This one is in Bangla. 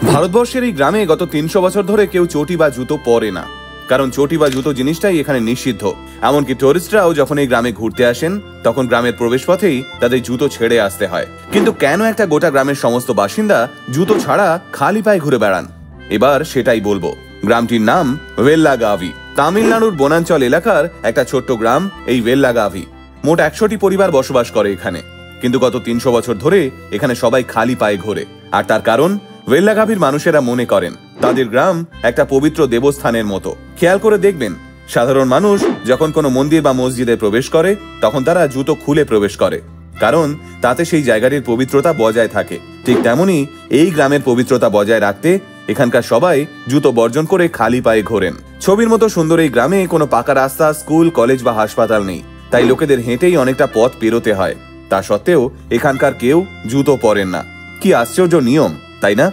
ভারতবর্ষের এই গ্রামে গত ৩০০ বছর ধরে কেউ চটি বা জুতো পরে না, কারণ চটি বা জুতো জিনিসটাই এখানে নিষিদ্ধ। এমনকি টুরিস্টরাও যখন এই গ্রামে ঘুরতে আসেন তখন গ্রামের প্রবেশপথেই তাদের জুতো ছেড়ে আসতে হয়। কিন্তু কেন একটা গোটা গ্রামের সমস্ত বাসিন্দা জুতো ছাড়া খালি পায়ে ঘুরে বেড়ান? এবার সেটাই বলবো। গ্রামটির নাম ভেল্লাগাভি। তামিলনাড়ুর বনাঞ্চল এলাকার একটা ছোট্ট গ্রাম এই ভেল্লাগাভি। মোট ১০০টি পরিবার বসবাস করে এখানে, কিন্তু গত ৩০০ বছর ধরে এখানে সবাই খালি পায়ে ঘোরে। আর তার কারণ, ভেল্লাগাভির মানুষেরা মনে করেন তাদের গ্রাম একটা পবিত্র দেবস্থানের মতো। খেয়াল করে দেখবেন, সাধারণ মানুষ যখন কোনো মন্দির বা মসজিদে প্রবেশ করে তখন তারা জুতো খুলে প্রবেশ করে, কারণ তাতে সেই জায়গাটির পবিত্রতা বজায় থাকে। ঠিক তেমনি এই গ্রামের পবিত্রতা বজায় রাখতে এখানকার সবাই জুতো বর্জন করে খালি পায়ে ঘোরেন। ছবির মতো সুন্দর এই গ্রামে কোনো পাকা রাস্তা, স্কুল, কলেজ বা হাসপাতাল নেই, তাই লোকেদের হেঁটেই অনেকটা পথ পেরোতে হয়। তা সত্ত্বেও এখানকার কেউ জুতো পরেন না। কি আশ্চর্য নিয়ম, তাই না?